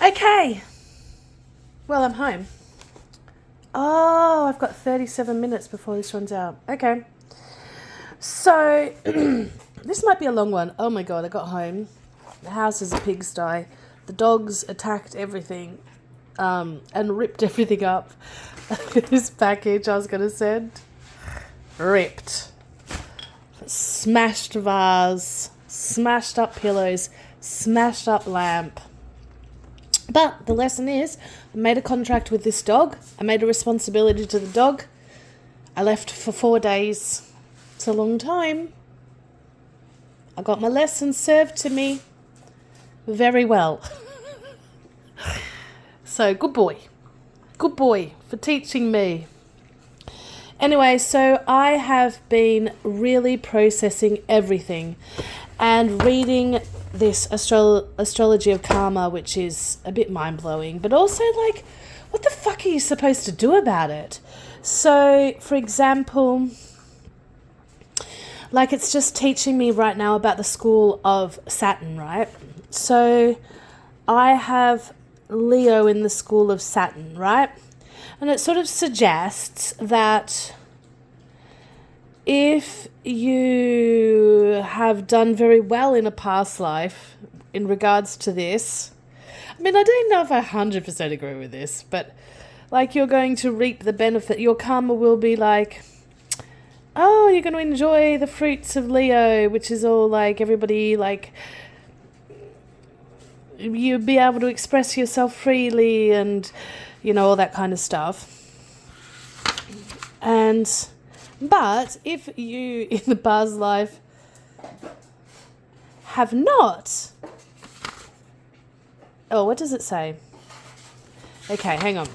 Okay. Well, I'm home. Oh, I've got 37 minutes before this runs out. Okay. So, this might be a long one. Oh my God, I got home. The house is a pigsty. The dogs attacked everything and ripped everything up. This package I was going to send. Ripped. Smashed vase. Smashed up pillows. Smashed up lamp. But the lesson is, I made a contract with this dog. I made a responsibility to the dog. I left for 4 days. It's a long time. I got my lesson served to me very well. So, good boy. Good boy for teaching me. Anyway, so I have been really processing everything and reading this astrology of karma, which is a bit mind-blowing, but also like, what the fuck are you supposed to do about it? So, for example, like it's just teaching me right now about the school of Saturn, right? So I have Leo in the school of Saturn, right? And it sort of suggests that if you have done very well in a past life in regards to this, I mean, I don't know if I 100% agree with this, but like you're going to reap the benefit. Your karma will be like, oh, you're going to enjoy the fruits of Leo, which is all like everybody like, you'll be able to express yourself freely and, you know, all that kind of stuff. But if you in the past life have not, oh, what does it say? Okay, hang on.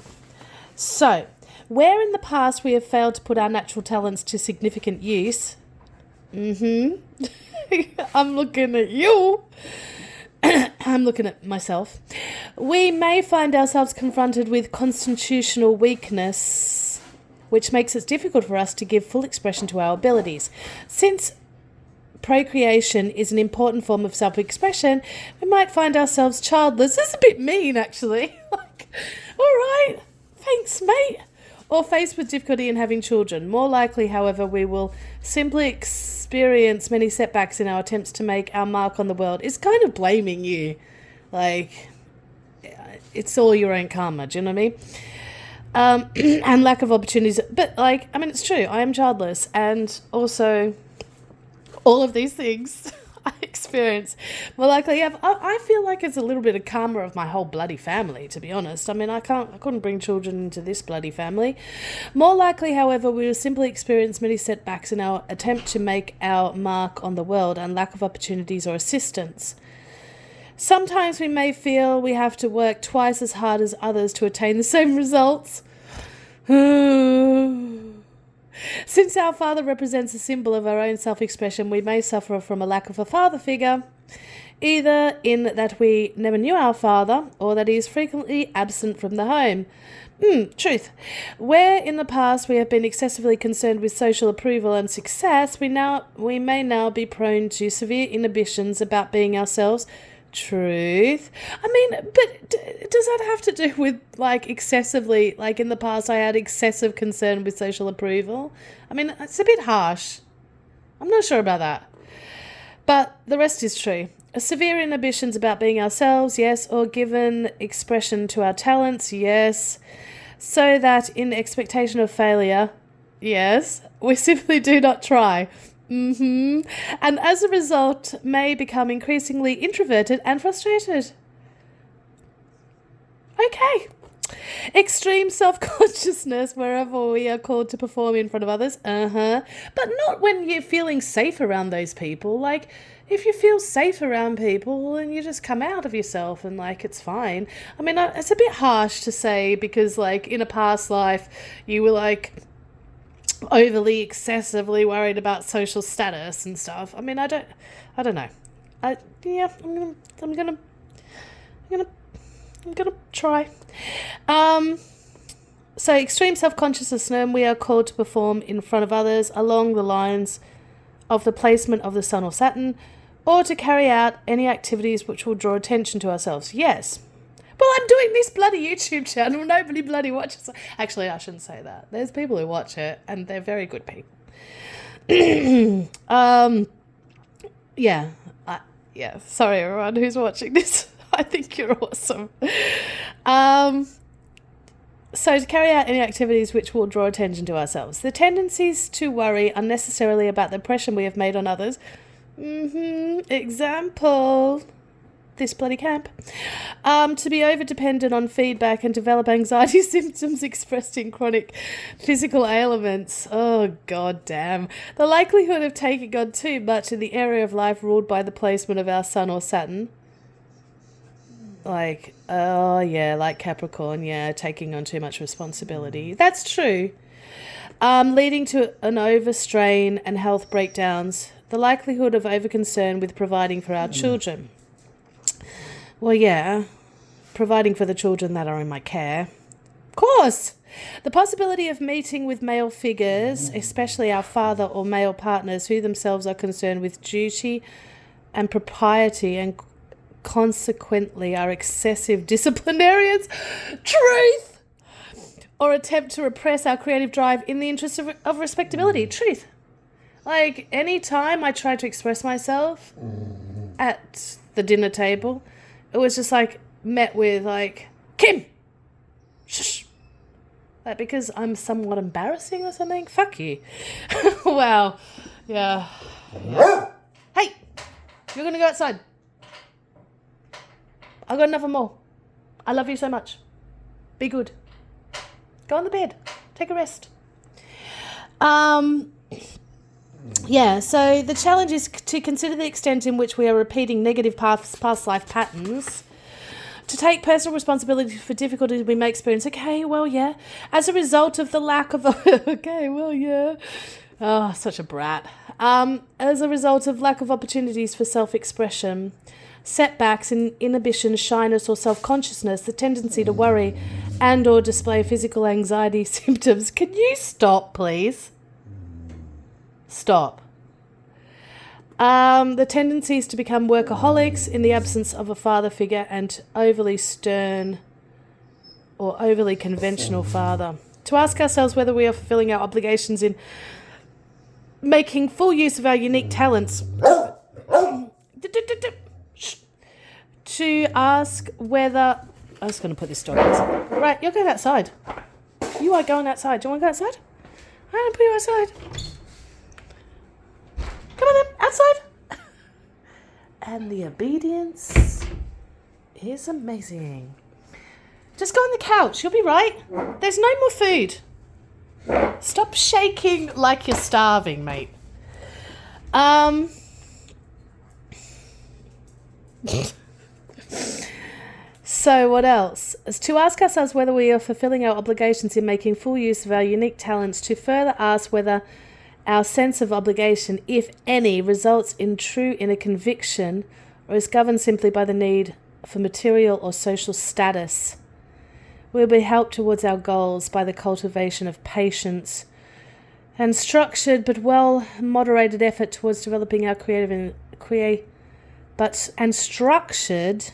So, where in the past we have failed to put our natural talents to significant use, I'm looking at you. I'm looking at myself. We may find ourselves confronted with constitutional weakness, which makes it difficult for us to give full expression to our abilities. Since procreation is an important form of self-expression, we might find ourselves childless. This is a bit mean, actually. Like, all right, thanks, mate. Or faced with difficulty in having children. More likely, however, we will simply experience many setbacks in our attempts to make our mark on the world. It's kind of blaming you. Like, it's all your own karma, do you know what I mean? And lack of opportunities. But, like, I mean, it's true. I am childless. And also, all of these things I experience. More likely, I feel like it's a little bit of karma of my whole bloody family, to be honest. I mean, I couldn't bring children into this bloody family. More likely, however, we will simply experience many setbacks in our attempt to make our mark on the world and lack of opportunities or assistance. Sometimes we may feel we have to work twice as hard as others to attain the same results. Since our father represents a symbol of our own self-expression, we may suffer from a lack of a father figure, either in that we never knew our father or that he is frequently absent from the home. Truth. Where in the past we have been excessively concerned with social approval and success, we may now be prone to severe inhibitions about being ourselves. Truth. I mean, but does that have to do with, like, excessively, like in the past I had excessive concern with social approval? I mean, it's a bit harsh. I'm not sure about that. But the rest is true. Severe inhibitions about being ourselves, yes, or given expression to our talents, yes. So that in expectation of failure, yes, we simply do not try. And as a result, may become increasingly introverted and frustrated. Okay. Extreme self-consciousness wherever we are called to perform in front of others. But not when you're feeling safe around those people. Like, if you feel safe around people, then you just come out of yourself and, like, it's fine. I mean, it's a bit harsh to say because, like, in a past life, you were, like, overly excessively worried about social status and stuff. I mean, I don't know. I'm gonna try. So extreme self-consciousness, and we are called to perform in front of others along the lines of the placement of the Sun or Saturn, or to carry out any activities which will draw attention to ourselves. Yes, Well, I'm doing this bloody YouTube channel. Nobody bloody watches it. Actually, I shouldn't say that. There's people who watch it, and they're very good people. Yeah. Yeah. Sorry, everyone who's watching this. I think you're awesome. So to carry out any activities which will draw attention to ourselves. The tendencies to worry unnecessarily about the impression we have made on others. Example, this bloody camp. To be over-dependent on feedback and develop anxiety symptoms expressed in chronic physical ailments. Oh, god damn. The likelihood of taking on too much in the area of life ruled by the placement of our sun or Saturn. Like, oh yeah, like Capricorn, yeah, taking on too much responsibility. That's true. Leading to an overstrain and health breakdowns. The likelihood of overconcern with providing for our children. Well, yeah, providing for the children that are in my care. Of course. The possibility of meeting with male figures, especially our father or male partners who themselves are concerned with duty and propriety and consequently are excessive disciplinarians. Truth! Or attempt to repress our creative drive in the interest of respectability. Truth. Like, any time I tried to express myself at the dinner table, it was just like met with like, Kim! Shush! Like, because I'm somewhat embarrassing or something? Fuck you. Wow. Yeah. Hey! You're gonna go outside. I've got enough and more. I love you so much. Be good. Go on the bed. Take a rest. Yeah, so the challenge is to consider the extent in which we are repeating negative past life patterns, to take personal responsibility for difficulties we may experience. Okay, well, yeah. As a result of the lack of... okay, well, yeah. Oh, such a brat. As a result of lack of opportunities for self-expression, setbacks in inhibition, shyness or self-consciousness, the tendency to worry and or display physical anxiety symptoms. Can you stop, please? Stop. The tendencies to become workaholics in the absence of a father figure and overly stern or overly conventional father. To ask ourselves whether we are fulfilling our obligations in making full use of our unique talents. To ask whether... I was going to put this dog outside. Right, you're going outside. You are going outside. Do you want to go outside? I'm going to put you outside. Come on then, outside. And the obedience is amazing. Just go on the couch. You'll be right. There's no more food. Stop shaking like you're starving, mate. So what else? Is to ask ourselves whether we are fulfilling our obligations in making full use of our unique talents, to further ask whether our sense of obligation, if any, results in true inner conviction or is governed simply by the need for material or social status. We'll be helped towards our goals by the cultivation of patience and structured but well moderated effort towards developing our structured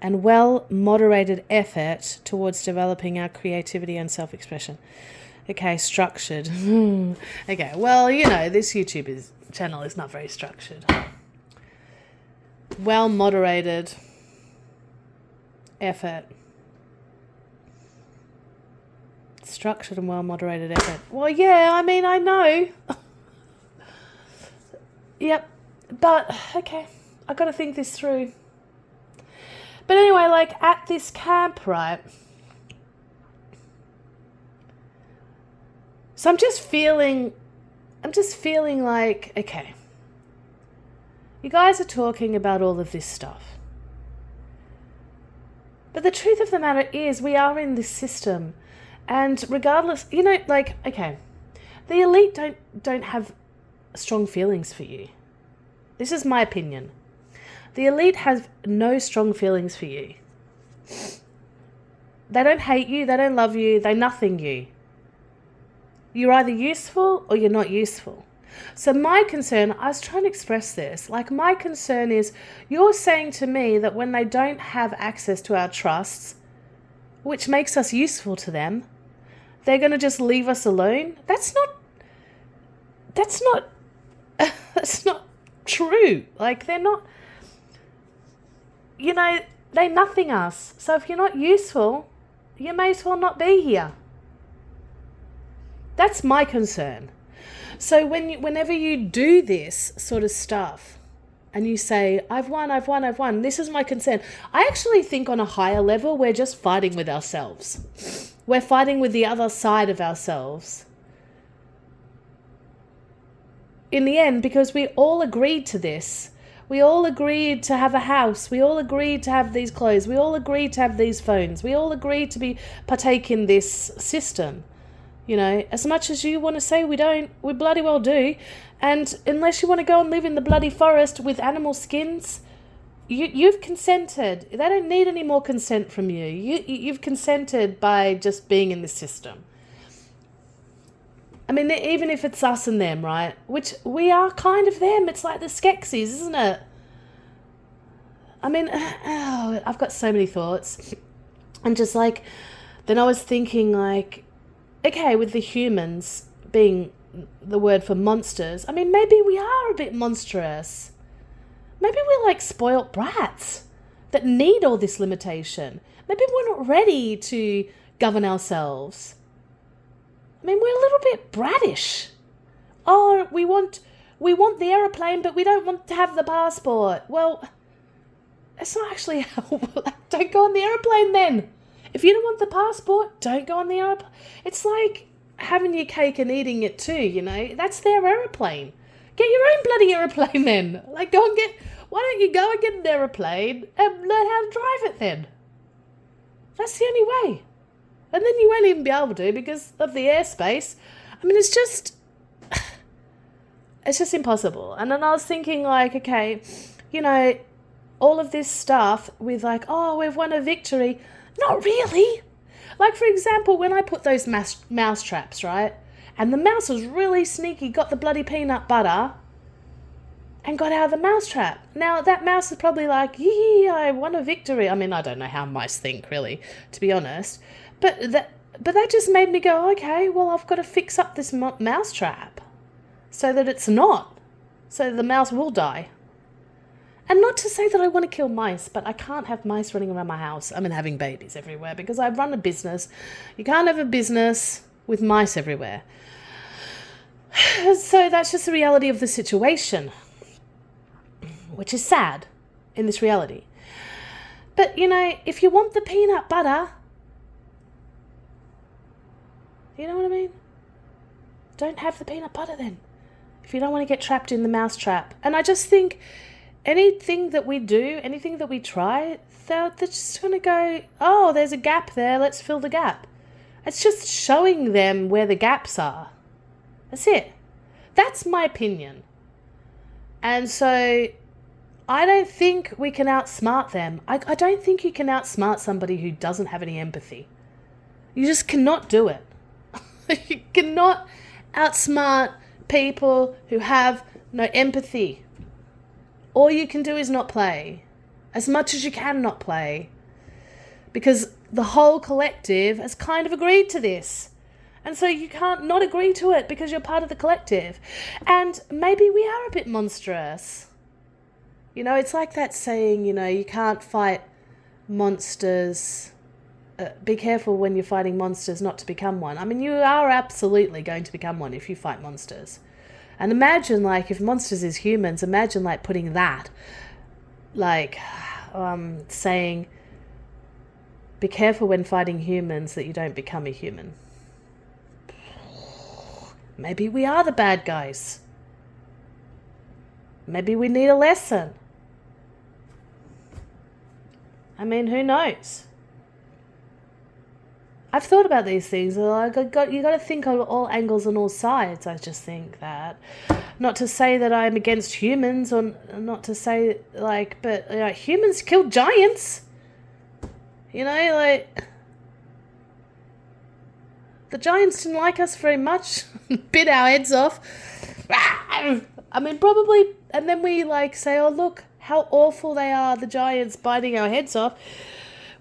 and well moderated effort towards developing our creativity and self-expression. Okay, structured. Okay, well, you know, this YouTube channel is not very structured. Well moderated effort. Structured and well moderated effort. Well, yeah, I mean, I know. Yep, but okay, I've got to think this through. But anyway, like at this camp, right? So I'm just feeling like, okay, you guys are talking about all of this stuff. But the truth of the matter is we are in this system. And regardless, you know, like, okay, the elite don't have strong feelings for you. This is my opinion. The elite have no strong feelings for you. They don't hate you, they don't love you, they nothing you. You're either useful or you're not useful. So my concern, I was trying to express this, like my concern is you're saying to me that when they don't have access to our trusts, which makes us useful to them, they're going to just leave us alone? That's not that's not true. Like they're not, they nothing us. So if you're not useful, you may as well not be here. That's my concern. So whenever you do this sort of stuff and you say, I've won, this is my concern. I actually think on a higher level, we're just fighting with ourselves. We're fighting with the other side of ourselves. In the end, because we all agreed to this. We all agreed to have a house. We all agreed to have these clothes. We all agreed to have these phones. We all agreed to partake in this system. As much as you want to say we don't, we bloody well do. And unless you want to go and live in the bloody forest with animal skins, you've consented. They don't need any more consent from you. You've consented by just being in this system. I mean, even if it's us and them, right? Which we are kind of them. It's like the Skeksis, isn't it? I mean, I've got so many thoughts. And just like, then I was thinking like, okay, with the humans being the word for monsters, I mean, maybe we are a bit monstrous. Maybe we're like spoilt brats that need all this limitation. Maybe we're not ready to govern ourselves. I mean, we're a little bit bratish. Oh, we want the aeroplane, but we don't want to have the passport. Well, that's not actually how. Don't go on the aeroplane then. If you don't want the passport, don't go on the aeroplane. It's like having your cake and eating it too, That's their aeroplane. Get your own bloody aeroplane then. Like, why don't you go and get an aeroplane and learn how to drive it then? That's the only way. And then you won't even be able to because of the airspace. I mean, it's just impossible. And then I was thinking like, okay, all of this stuff with like, oh, we've won a victory. Not really. Like, for example, when I put those mouse traps, right? And the mouse was really sneaky, got the bloody peanut butter and got out of the mouse trap. Now, that mouse is probably like, yeah, I won a victory. I mean, I don't know how mice think, really, to be honest. But that just made me go, okay, well, I've got to fix up this mouse trap so that it's not. So the mouse will die. And not to say that I want to kill mice, but I can't have mice running around my house. I mean, having babies everywhere because I run a business. You can't have a business with mice everywhere. So that's just the reality of the situation, which is sad in this reality. But, if you want the peanut butter, you know what I mean? Don't have the peanut butter then. If you don't want to get trapped in the mouse trap. And I just think anything that we do, anything that we try, they're just going to go, oh, there's a gap there, let's fill the gap. It's just showing them where the gaps are. That's it. That's my opinion. And so I don't think we can outsmart them. I don't think you can outsmart somebody who doesn't have any empathy. You just cannot do it. You cannot outsmart people who have no empathy. All you can do is not play. As much as you can not play. Because the whole collective has kind of agreed to this. And so you can't not agree to it because you're part of the collective. And maybe we are a bit monstrous. It's like that saying, you can't fight monsters. Be careful when you're fighting monsters not to become one. I mean, you are absolutely going to become one if you fight monsters. And imagine, like, if monsters is humans, imagine, like, putting that, like, saying, be careful when fighting humans that you don't become a human. Maybe we are the bad guys. Maybe we need a lesson. I mean, who knows? I've thought about these things. You got to think of all angles and all sides. I just think that, not to say that I'm against humans, or not to say but humans killed giants. The giants didn't like us very much, bit our heads off. I mean, probably, and then we like say, oh, look how awful they are, the giants biting our heads off.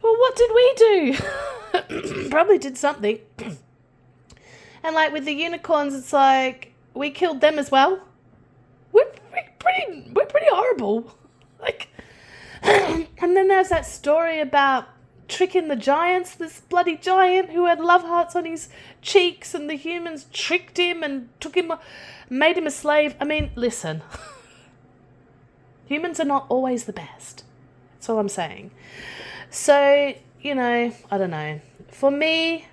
Well, what did we do? Probably did something. And like with the unicorns, it's like we killed them as well. We're pretty horrible. Like, and then there's that story about tricking the giants, this bloody giant who had love hearts on his cheeks, and the humans tricked him and took him, made him a slave. I mean, listen, humans are not always the best. That's all I'm saying. So, you know, I don't know. For me,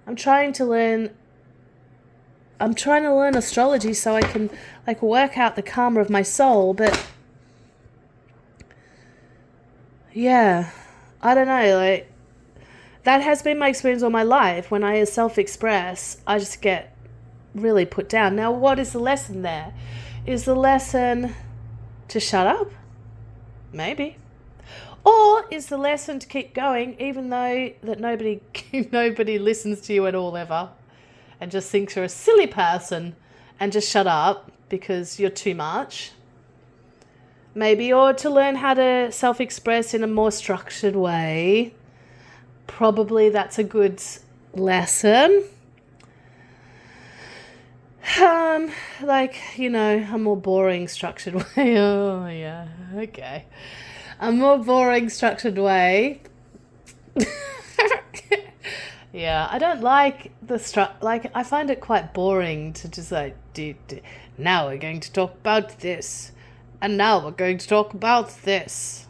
I'm trying to learn astrology so I can like work out the karma of my soul, but yeah, I don't know, like that has been my experience all my life. When I self-express, I just get really put down. Now, what is the lesson there? Is the lesson to shut up? Maybe. Or is the lesson to keep going even though that nobody listens to you at all ever and just thinks you're a silly person and just shut up because you're too much? Maybe, or to learn how to self-express in a more structured way. Probably that's a good lesson. Like, you know, a more boring structured way. Oh, yeah, okay. A more boring structured way. Yeah, I don't like like, I find it quite boring to just like, now we're going to talk about this. And now we're going to talk about this.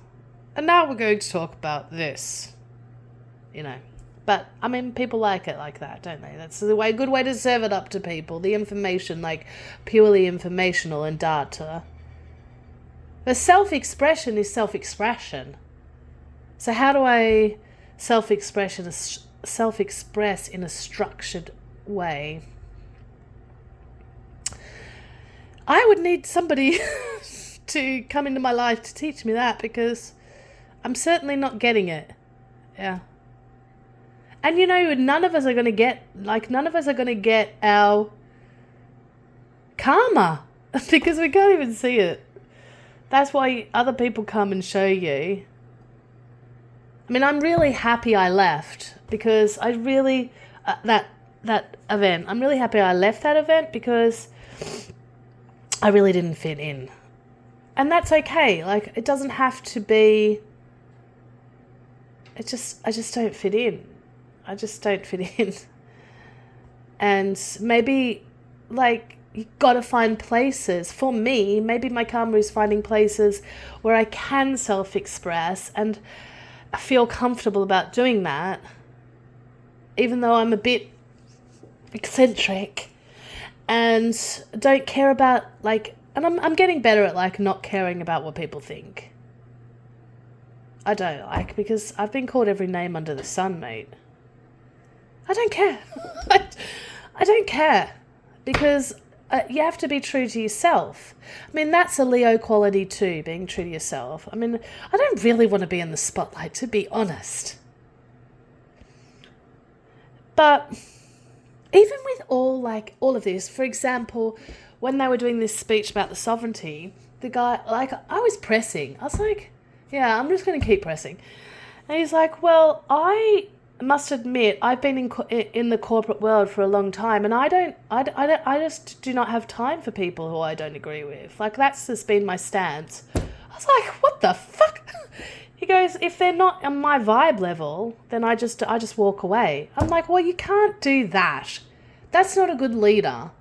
And now we're going to talk about this. You know. But, I mean, people like it like that, don't they? That's the good way to serve it up to people. The information, like, purely informational and data. The self-expression is self-expression. So how do I self-express in a structured way? I would need somebody to come into my life to teach me that, because I'm certainly not getting it. Yeah. And you know, none of us are going to get our karma because we can't even see it. That's why other people come and show you. I mean, I'm really happy I left, because I really, that event, I'm really happy I left that event because I really didn't fit in. And that's okay. Like, it doesn't have to be, I just don't fit in. I just don't fit in. And maybe, like, you got to find places. For me, maybe my karma is finding places where I can self-express and I feel comfortable about doing that, even though I'm a bit eccentric and don't care about, like, and I'm getting better at, like, not caring about what people think. I don't, like, because I've been called every name under the sun, mate. I don't care. I don't care, because you have to be true to yourself. I mean, that's a Leo quality too, being true to yourself. I mean, I don't really want to be in the spotlight, to be honest. But even with all of this, for example, when they were doing this speech about the sovereignty, the guy, like, I was pressing. I was like, yeah, I'm just going to keep pressing. And he's like, well, I must admit, I've been in the corporate world for a long time, and I just do not have time for people who I don't agree with. Like, that's just been my stance. I was like, what the fuck? He goes, if they're not on my vibe level, then I just walk away. I'm like, well, you can't do that. That's not a good leader.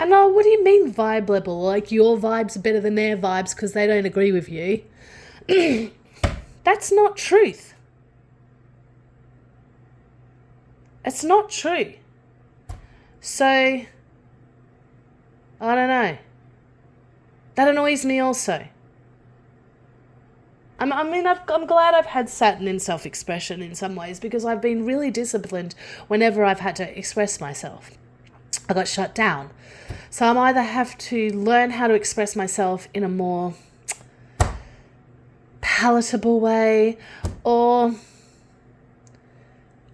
And what do you mean vibe level? Like, your vibes are better than their vibes because they don't agree with you? That's not truth. It's not true. So, I don't know. That annoys me also. I'm glad I've had Saturn in self-expression in some ways, because I've been really disciplined whenever I've had to express myself. I got shut down. So I either have to learn how to express myself in a more palatable way, or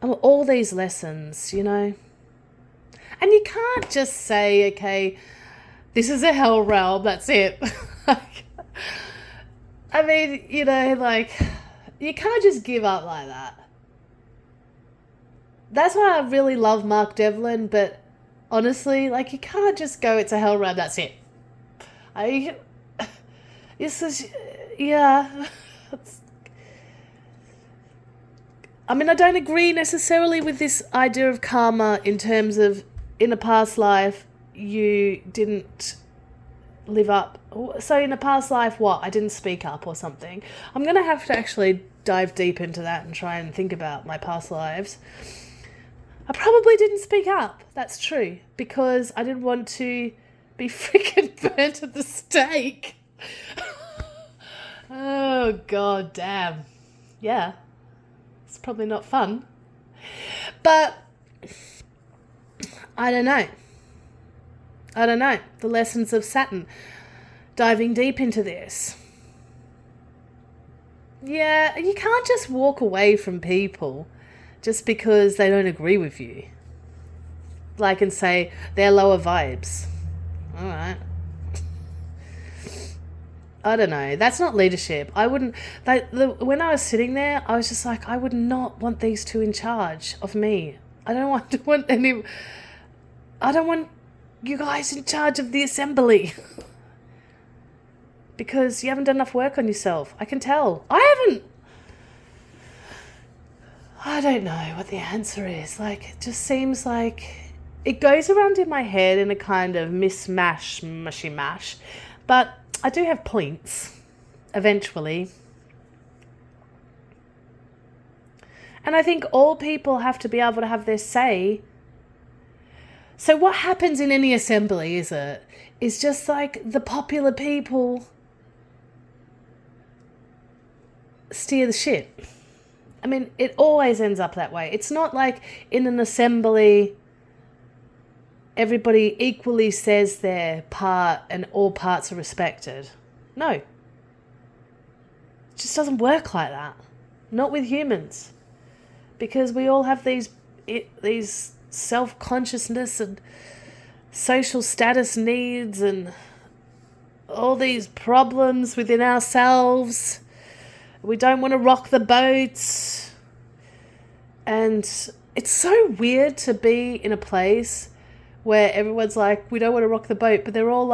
all these lessons, you know. And you can't just say, okay, this is a hell realm, that's it. I mean, you can't just give up like that. That's why I really love Mark Devlin, but honestly, you can't just go, it's a hell realm, that's it. Yeah. I mean, I don't agree necessarily with this idea of karma in terms of in a past life you didn't live up. So in a past life, what? I didn't speak up or something. I'm going to have to actually dive deep into that and try and think about my past lives. I probably didn't speak up. That's true. Because I didn't want to be freaking burnt at the stake. Oh, god damn. Yeah. It's probably not fun. But I don't know. The lessons of Saturn. Diving deep into this. Yeah, you can't just walk away from people just because they don't agree with you. And say, they're lower vibes. All right. I don't know. That's not leadership. I wouldn't... when I was sitting there, I was just like, I would not want these two in charge of me. I don't want you guys in charge of the assembly. Because you haven't done enough work on yourself. I can tell. I don't know what the answer is. It just seems like it goes around in my head in a kind of mushy mash. But I do have points, eventually. And I think all people have to be able to have their say. So what happens in any assembly, is just the popular people steer the ship. I mean, it always ends up that way. It's not like in an assembly everybody equally says their part and all parts are respected. No. It just doesn't work like that. Not with humans. Because we all have these self-consciousness and social status needs and all these problems within ourselves. We don't want to rock the boat. And it's so weird to be in a place where everyone's like, we don't want to rock the boat, but they're all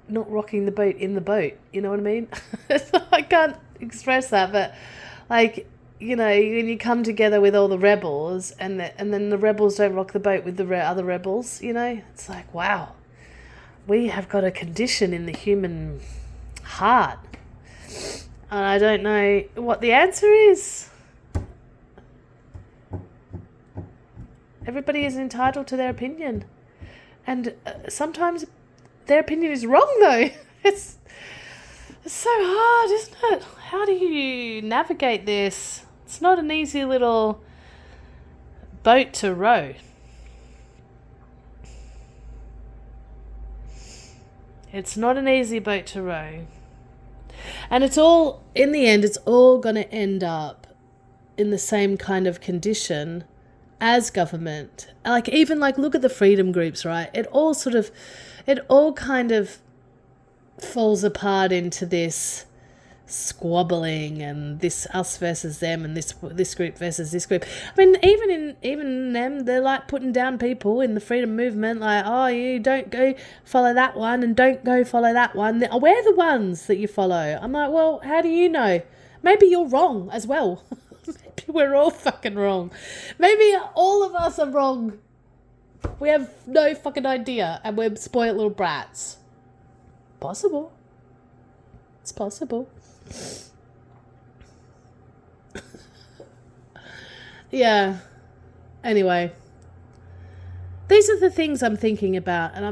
not rocking the boat in the boat. You know what I mean? I can't express that, but when you come together with all the rebels and then the rebels don't rock the boat with the other rebels, it's like, wow, we have got a condition in the human heart. And I don't know what the answer is. Everybody is entitled to their opinion. And sometimes their opinion is wrong, though. It's so hard, isn't it? How do you navigate this? It's not an easy little boat to row. It's not an easy boat to row. And in the end, it's all going to end up in the same kind of condition as government. Look at the freedom groups, right? It all kind of falls apart into this squabbling and this us versus them and this group versus this group. I mean, even them, they're putting down people in the freedom movement, you don't go follow that one and don't go follow that one. We're the ones that you follow. I'm like, well, how do you know? Maybe you're wrong as well. Maybe we're all fucking wrong. Maybe all of us are wrong. We have no fucking idea and we're spoiled little brats. Possible. It's possible. Yeah. Anyway. These are the things I'm thinking about. And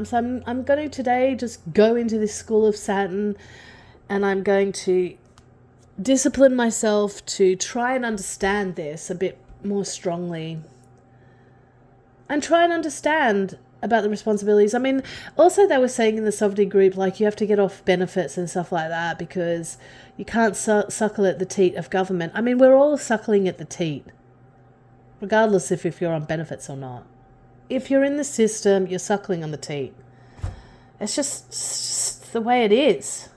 I'm going to today just go into this school of Saturn and I'm going to discipline myself to try and understand this a bit more strongly and try and understand about the responsibilities. I mean, also they were saying in the sovereignty group, you have to get off benefits and stuff like that because you can't suckle at the teat of government. I mean, we're all suckling at the teat, regardless if you're on benefits or not. if you're in the system, you're suckling on the teat. It's just the way it is.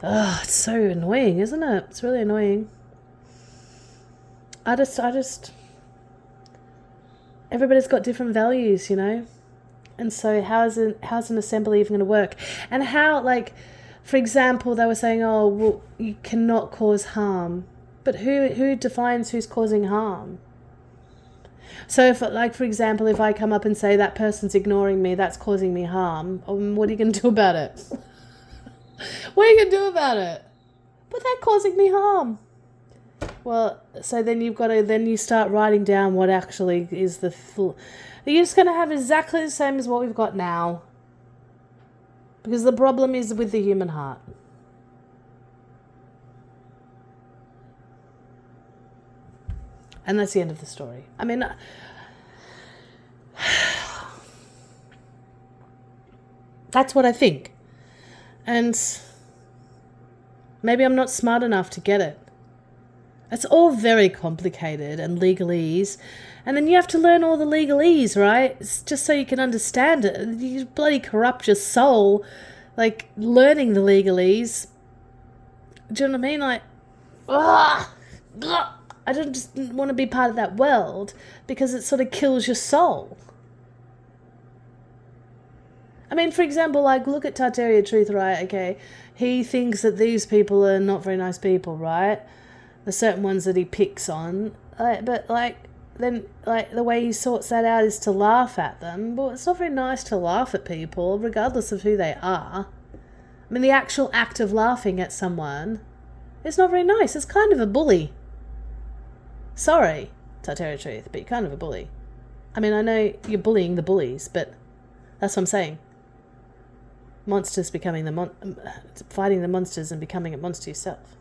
Oh, it's so annoying, isn't it? It's really annoying. I just, everybody's got different values, you know? And so how's an assembly even going to work? And how, like, for example, they were saying, oh, well, you cannot cause harm. But who defines who's causing harm? So if, like, for example, if I come up and say that person's ignoring me, that's causing me harm, what are you going to do about it? What are you going to do about it? But they're causing me harm. Well, so then you start writing down what actually is the full. You're just going to have exactly the same as what we've got now. Because the problem is with the human heart. And that's the end of the story. I mean, that's what I think. And maybe I'm not smart enough to get it. It's all very complicated and legalese. And then you have to learn all the legalese, right? It's just so you can understand it. You bloody corrupt your soul, like, learning the legalese. Do you know what I mean? Like, I don't just want to be part of that world because it sort of kills your soul. I mean, for example, like, look at Tartaria Truth, right? Okay, he thinks that these people are not very nice people, right? The certain ones that he picks on, but like, then, like, the way he sorts that out is to laugh at them. But it's not very nice to laugh at people, regardless of who they are. I mean, the actual act of laughing at someone is not very nice. It's kind of a bully. Sorry, Tartaria Truth, but you're kind of a bully. I mean, I know you're bullying the bullies, but that's what I'm saying. Monsters becoming fighting the monsters and becoming a monster yourself.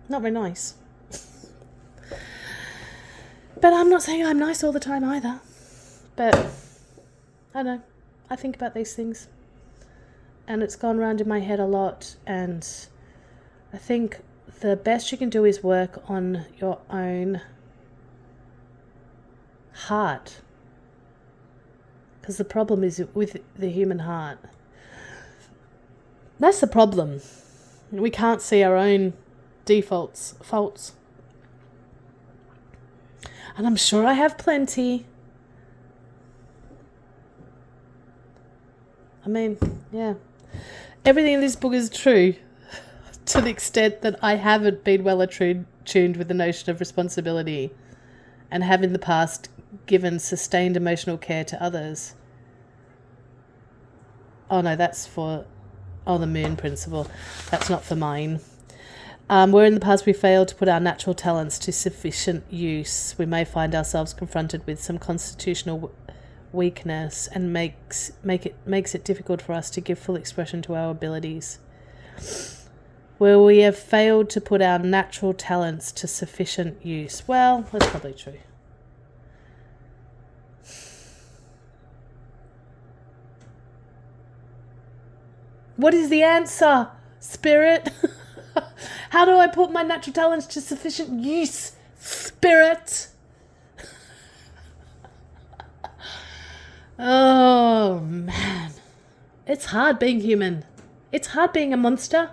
Not very nice. But I'm not saying I'm nice all the time either. But I don't know. I think about these things. And it's gone round in my head a lot. And I think the best you can do is work on your own heart. Because the problem is with the human heart. That's the problem. We can't see our own faults. And I'm sure I have plenty. I mean, yeah. Everything in this book is true to the extent that I haven't been well attuned with the notion of responsibility and have in the past given sustained emotional care to others. Oh no, that's for the moon principle. That's not for mine. Where in the past we failed to put our natural talents to sufficient use, we may find ourselves confronted with some constitutional weakness and makes it difficult for us to give full expression to our abilities. Where we have failed to put our natural talents to sufficient use. Well, that's probably true. What is the answer, Spirit? How do I put my natural talents to sufficient use, Spirit? Oh, man. It's hard being human. It's hard being a monster.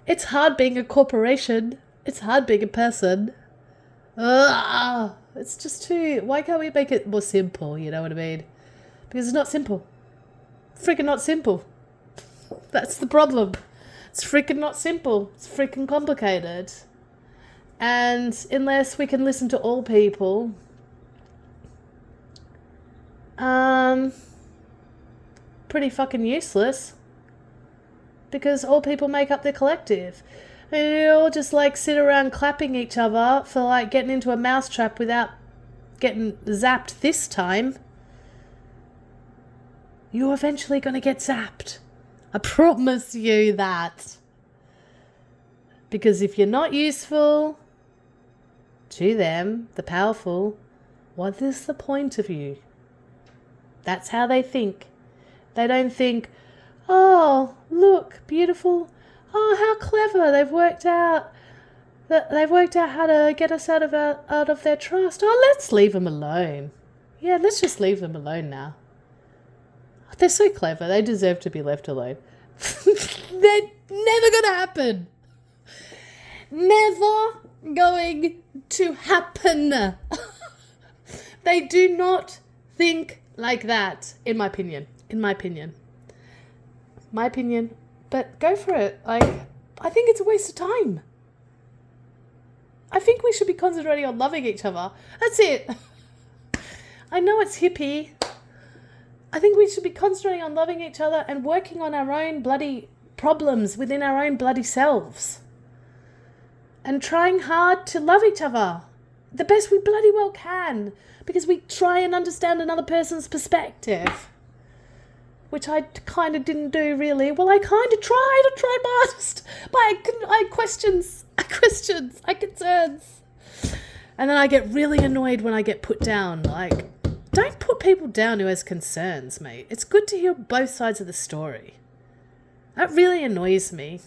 It's hard being a corporation. It's hard being a person. It's just too... Why can't we make it more simple, you know what I mean? Because it's not simple. Freaking not simple. That's the problem. It's freaking not simple. It's freaking complicated. And unless we can listen to all people, pretty fucking useless. Because all people make up the collective. And you all just like sit around clapping each other for like getting into a mousetrap without getting zapped this time. You're eventually going to get zapped. I promise you that. Because if you're not useful to them, the powerful, what is the point of you? That's how they think. They don't think, oh, look, beautiful. Oh, how clever. They've worked out how to get us out of their trust. Oh, let's leave them alone. Yeah, let's just leave them alone now. They're so clever. They deserve to be left alone. They're never going to happen. Never going to happen. They do not think like that, in my opinion. But go for it. I think it's a waste of time. I think we should be concentrating on loving each other. That's it. I know it's hippie. I think we should be concentrating on loving each other and working on our own bloody problems within our own bloody selves. And trying hard to love each other the best we bloody well can. Because we try and understand another person's perspective. Which I kind of didn't do, really. Well, I kind of tried. I tried my hardest. But I had questions. I had concerns. And then I get really annoyed when I get put down. Like, don't put people down who has concerns, mate. It's good to hear both sides of the story. That really annoys me.